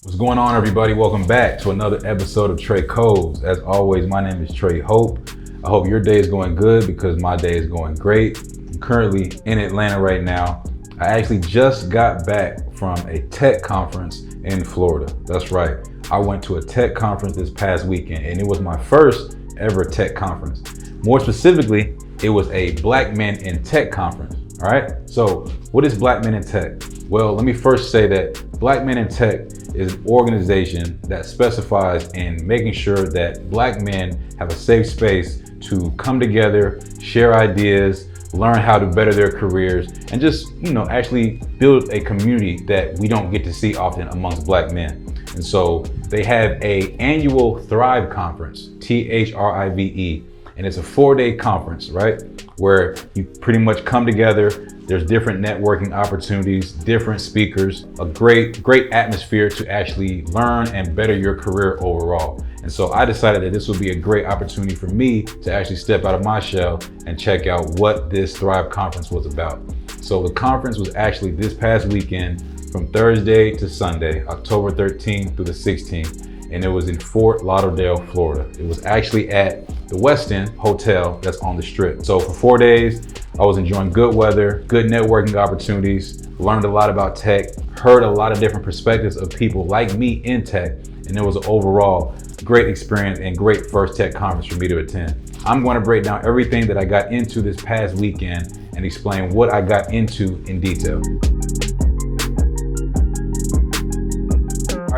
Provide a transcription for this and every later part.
What's going on, everybody? Welcome back to another episode of Trey Codes. As always, my name is Trey Hope. I hope your day is going good because my day is going great. I'm currently in Atlanta right now. I actually just got back from a tech conference in Florida. That's right. I went to a tech conference this past weekend and it was my first ever tech conference. More specifically, it was a Black Men in Tech conference. All right. So what is Black Men in Tech? Well, let me first say that Black Men in Tech is an organization that specifies in making sure that Black men have a safe space to come together, share ideas, learn how to better their careers, and just, actually build a community that we don't get to see often amongst Black men. And so they have an annual Thrive conference, THRIVE, and it's a 4-day conference, right? Where you pretty much come together. There's different networking opportunities, different speakers, a great atmosphere to actually learn and better your career overall. And so I decided that this would be a great opportunity for me to actually step out of my shell and check out what this Thrive conference was about. So the conference was actually this past weekend from Thursday to Sunday, October 13th through the 16th. And it was in Fort Lauderdale, Florida. It was actually at the Westin Hotel that's on the Strip. So for 4 days, I was enjoying good weather, good networking opportunities, learned a lot about tech, heard a lot of different perspectives of people like me in tech, and it was an overall great experience and great first tech conference for me to attend. I'm going to break down everything that I got into this past weekend and explain what I got into in detail.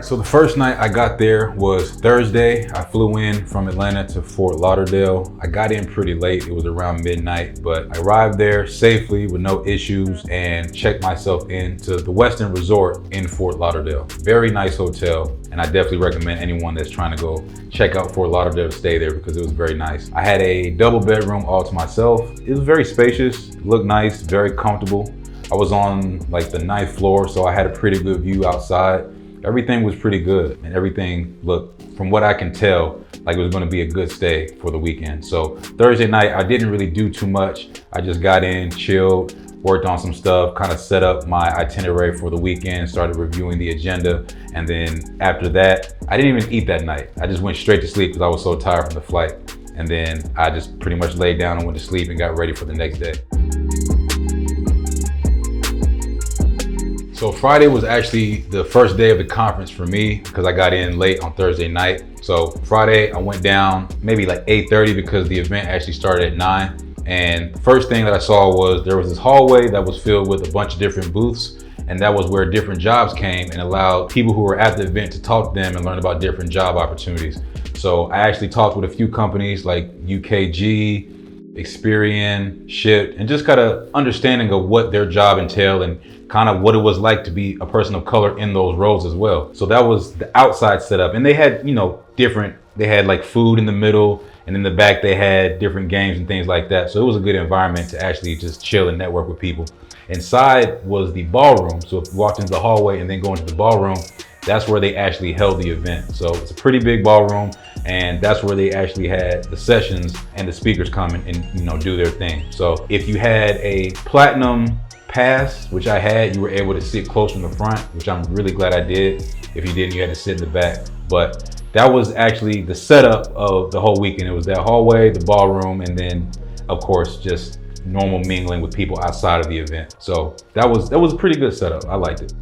So the first night I got there was Thursday. I flew in from Atlanta to Fort Lauderdale. I got in pretty late. It was around midnight, but I arrived there safely with no issues and checked myself into the Westin Resort in Fort Lauderdale. Very nice hotel, and I definitely recommend anyone that's trying to go check out Fort Lauderdale to stay there because it was very nice. I had a double bedroom all to myself. It was very spacious, looked nice, very comfortable. I was on like the 9th floor, so I had a pretty good view outside. Everything was pretty good and everything looked, from what I can tell, like it was going to be a good stay for the weekend. So Thursday night, I didn't really do too much. I just got in, chilled, worked on some stuff, kind of set up my itinerary for the weekend, started reviewing the agenda. And then after that, I didn't even eat that night. I just went straight to sleep because I was so tired from the flight. And then I just pretty much laid down and went to sleep and got ready for the next day. So Friday was actually the first day of the conference for me because I got in late on Thursday night. So Friday I went down maybe like 8:30 because the event actually started at 9. And first thing that I saw was there was this hallway that was filled with a bunch of different booths. And that was where different jobs came and allowed people who were at the event to talk to them and learn about different job opportunities. So I actually talked with a few companies like UKG, Experian, Shift, and just got an understanding of what their job entailed and kind of what it was like to be a person of color in those roles as well. So that was the outside setup. And they had, they had like food in the middle, and in the back they had different games and things like that. So it was a good environment to actually just chill and network with people. Inside was the ballroom. So if you walked into the hallway and then go into the ballroom, that's where they actually held the event. So it's a pretty big ballroom, and that's where they actually had the sessions and the speakers come and do their thing. So if you had a platinum pass, which I had, you were able to sit close from the front, which I'm really glad I did. If you didn't, you had to sit in the back. But that was actually the setup of the whole weekend. It was that hallway, the ballroom, and then of course just normal mingling with people outside of the event. So that was a pretty good setup. I liked it.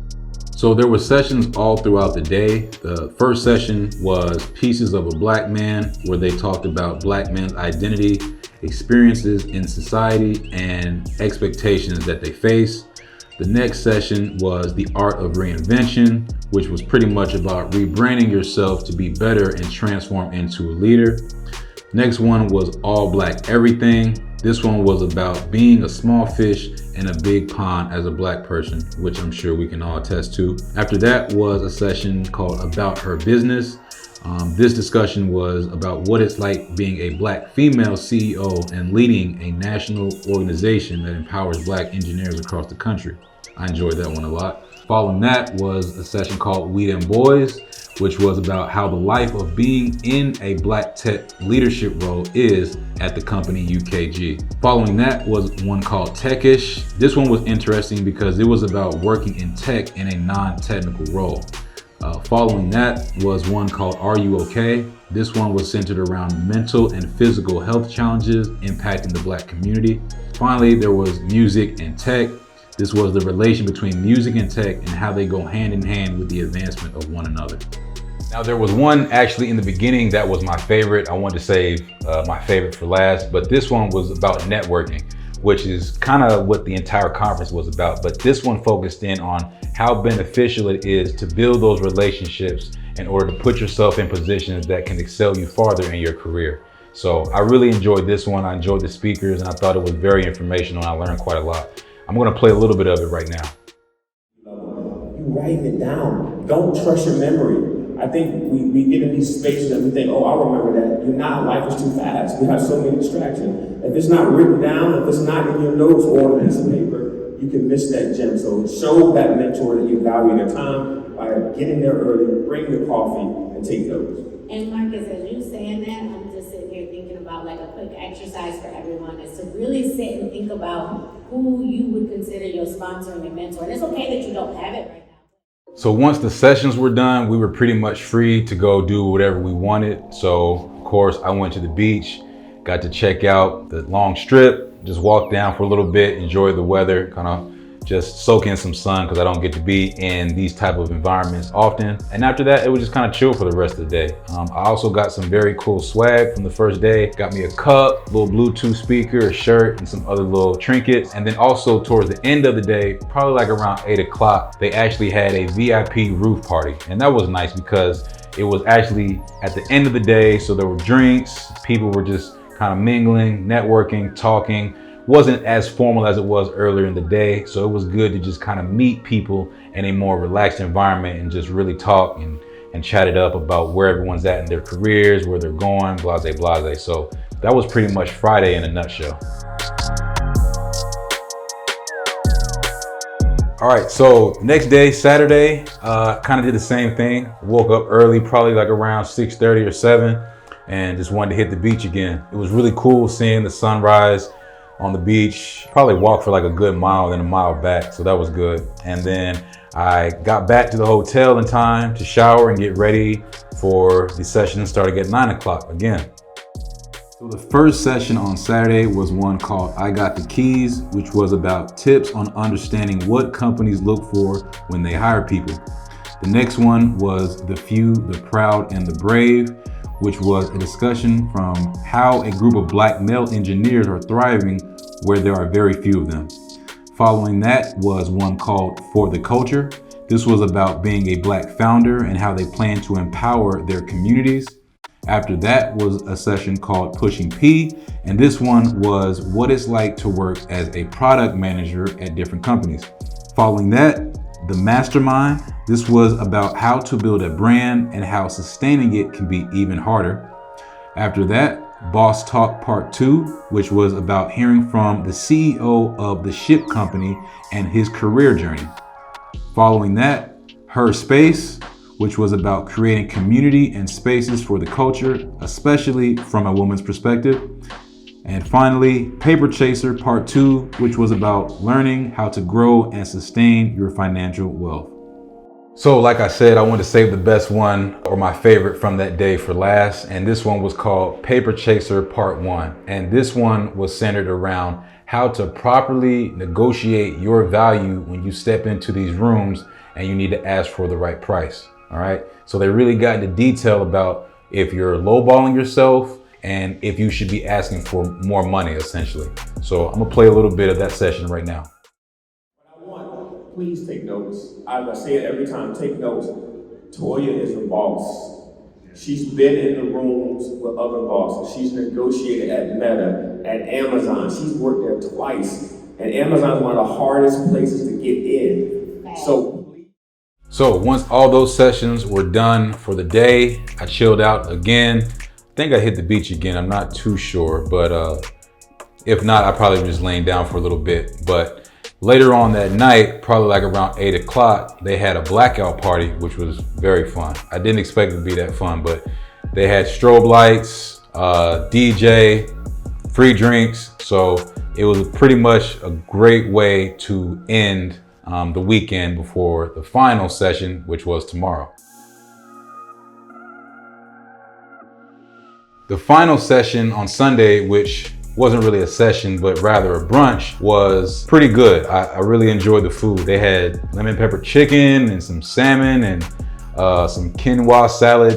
So there were sessions all throughout the day. The first session was Pieces of a Black Man, where they talked about Black men's identity, experiences in society, and expectations that they face. The next session was The Art of Reinvention, which was pretty much about rebranding yourself to be better and transform into a leader. Next one was All Black Everything. This one was about being a small fish in a big pond as a Black person, which I'm sure we can all attest to. After that was a session called About Her Business. This discussion was about what it's like being a Black female CEO and leading a national organization that empowers Black engineers across the country. I enjoyed that one a lot. Following that was a session called We Them Boys, which was about how the life of being in a Black tech leadership role is at the company UKG. Following that was one called Techish. This one was interesting because it was about working in tech in a non-technical role. Following that was one called Are You Okay? This one was centered around mental and physical health challenges impacting the Black community. Finally, there was Music and Tech. This was the relation between music and tech and how they go hand in hand with the advancement of one another. Now, there was one actually in the beginning that was my favorite. I wanted to save my favorite for last, but this one was about networking, which is kind of what the entire conference was about. But this one focused in on how beneficial it is to build those relationships in order to put yourself in positions that can excel you farther in your career. So I really enjoyed this one. I enjoyed the speakers and I thought it was very informational and I learned quite a lot. I'm gonna play a little bit of it right now. You writing it down. Don't trust your memory. I think we get in these spaces and we think, oh, I'll remember that. You're not, life is too fast. We have so many distractions. If it's not written down, if it's not in your notes or on a piece of paper, you can miss that gem. So show that mentor that you value their time by getting there early, bring the coffee, and take notes. And Marcus, as you saying that, I'm just sitting here thinking about like a quick exercise for everyone is to really sit and think about who you would consider your sponsor and your mentor. And it's okay that you don't have it right now. So once the sessions were done, we were pretty much free to go do whatever we wanted. So of course I went to the beach, got to check out the long strip, just walked down for a little bit, enjoy the weather, kind of just soak in some sun because I don't get to be in these type of environments often. And after that, it was just kind of chill for the rest of the day. I also got some very cool swag from the first day. Got me a cup, little Bluetooth speaker, a shirt, and some other little trinkets. And then also towards the end of the day, probably like around 8 o'clock, they actually had a VIP roof party. And that was nice because it was actually at the end of the day. So there were drinks, people were just kind of mingling, networking, talking. Wasn't as formal as it was earlier in the day. So it was good to just kind of meet people in a more relaxed environment and just really talk and chat it up about where everyone's at in their careers, where they're going, blase, blase. So that was pretty much Friday in a nutshell. All right, so next day, Saturday, kind of did the same thing. Woke up early, probably like around 6:30 or 7, and just wanted to hit the beach again. It was really cool seeing the sunrise on the beach. Probably walked for like a good mile, then a mile back, so that was good. And then I got back to the hotel in time to shower and get ready for the session starting at 9 o'clock again. So the first session on Saturday was one called I Got the Keys, which was about tips on understanding what companies look for when they hire people. The next one was The Few, the Proud, and the Brave, which was a discussion from how a group of Black male engineers are thriving where there are very few of them. Following that was one called For the Culture. This was about being a Black founder and how they plan to empower their communities. After that was a session called Pushing P, and this one was what it's like to work as a product manager at different companies. Following that, The Mastermind. This was about how to build a brand and how sustaining it can be even harder. After that, Boss Talk Part 2, which was about hearing from the CEO of the ship company and his career journey. Following that, Her Space, which was about creating community and spaces for the culture, especially from a woman's perspective. And finally, Paper Chaser Part 2, which was about learning how to grow and sustain your financial wealth. So like I said, I wanted to save the best one or my favorite from that day for last. And this one was called Paper Chaser Part 1. And this one was centered around how to properly negotiate your value when you step into these rooms and you need to ask for the right price. All right. So they really got into detail about if you're lowballing yourself and if you should be asking for more money, essentially. So I'm gonna play a little bit of that session right now. What I want, please take notes. I say it every time, take notes. Toya is a boss. She's been in the rooms with other bosses. She's negotiated at Meta, at Amazon. She's worked there twice. And Amazon is one of the hardest places to get in. So once all those sessions were done for the day, I chilled out again. I think I hit the beach again. I'm not too sure, but if not, I probably was just laying down for a little bit. But later on that night, probably like around 8 o'clock, they had a blackout party, which was very fun. I didn't expect it to be that fun, but they had strobe lights, DJ, free drinks. So it was pretty much a great way to end the weekend before the final session, which was tomorrow. The final session on Sunday, which wasn't really a session, but rather a brunch, was pretty good. I really enjoyed the food. They had lemon pepper chicken and some salmon and some quinoa salad.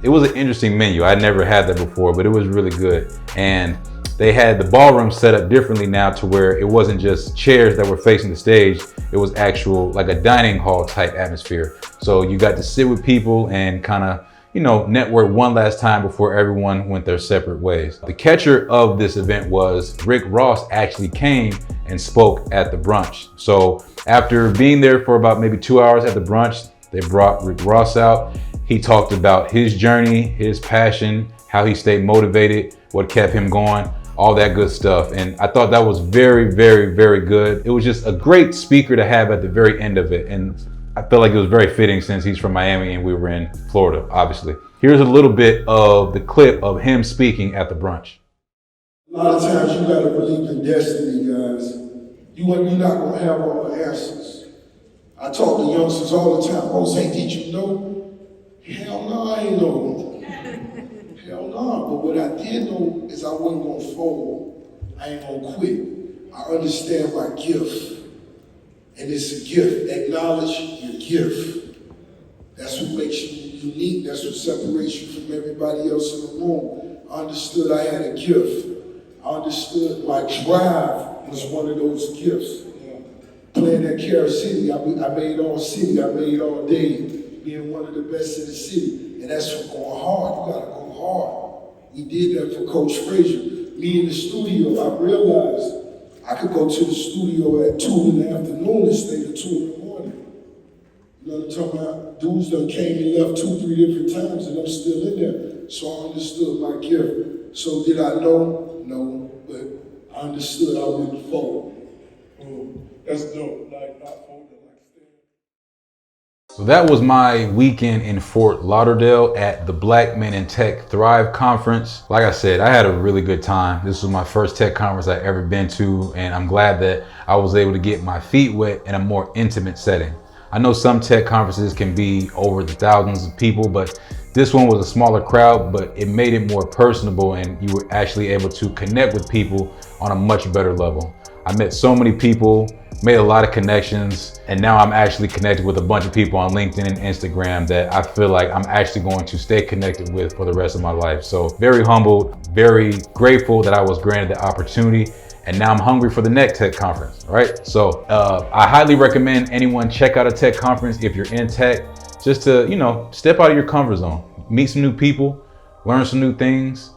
It was an interesting menu. I'd never had that before, but it was really good. And they had the ballroom set up differently now to where it wasn't just chairs that were facing the stage. It was actual, like a dining hall type atmosphere. So you got to sit with people and kind of, network one last time before everyone went their separate ways. The catcher of this event was Rick Ross actually came and spoke at the brunch. So after being there for about maybe 2 hours at the brunch, they brought Rick Ross out. He talked about his journey, his passion, how he stayed motivated, what kept him going, all that good stuff. And I thought that was very, very, very good. It was just a great speaker to have at the very end of it. And I felt like it was very fitting since he's from Miami and we were in Florida, obviously. Here's a little bit of the clip of him speaking at the brunch. A lot of times you gotta believe in destiny, guys. You're not gonna have all the answers. I talk to youngsters all the time. Oh, say, did you know? Hell no, I ain't know. Hell no. But what I did know is I wasn't gonna fold. I ain't gonna quit. I understand my gift. And it's a gift. Acknowledge your gift. That's what makes you unique. That's what separates you from everybody else in the room. I understood I had a gift. I understood my drive was one of those gifts. Playing at Carol City, I made all city. I made all day, being one of the best in the city. And that's for going hard. You gotta go hard. We did that for Coach Frazier. Me in the studio, I realized I could go to the studio at 2 in the afternoon and stay till 2 in the morning. You know what I'm talking about? Dudes done came and left 2, 3 different times and I'm still in there. So I understood my gift. So did I know? No, but I understood I wouldn't fold. That's dope, like not folding, like staying. So that was my weekend in Fort Lauderdale at the Black Men in Tech Thrive Conference. Like I said, I had a really good time. This was my first tech conference I've ever been to, and I'm glad that I was able to get my feet wet in a more intimate setting. I know some tech conferences can be over the thousands of people, but this one was a smaller crowd, but it made it more personable and you were actually able to connect with people on a much better level. I met so many people, made a lot of connections, and now I'm actually connected with a bunch of people on LinkedIn and Instagram that I feel like I'm actually going to stay connected with for the rest of my life. So very humbled, very grateful that I was granted the opportunity, and now I'm hungry for the next tech conference, right? So I highly recommend anyone check out a tech conference if you're in tech, just to, step out of your comfort zone, meet some new people, learn some new things,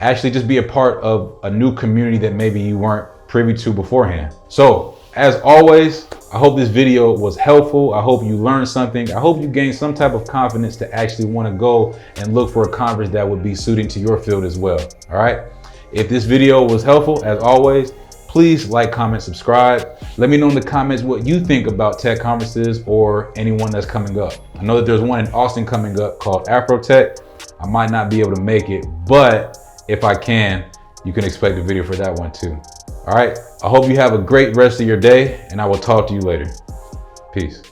actually just be a part of a new community that maybe you weren't privy to beforehand. So as always, I hope this video was helpful. I hope you learned something. I hope you gained some type of confidence to actually want to go and look for a conference that would be suiting to your field as well. All right. If this video was helpful, as always, please like, comment, subscribe. Let me know in the comments what you think about tech conferences or anyone that's coming up. I know that there's one in Austin coming up called Afro Tech. I might not be able to make it, but if I can, you can expect a video for that one too. All right, I hope you have a great rest of your day and I will talk to you later. Peace.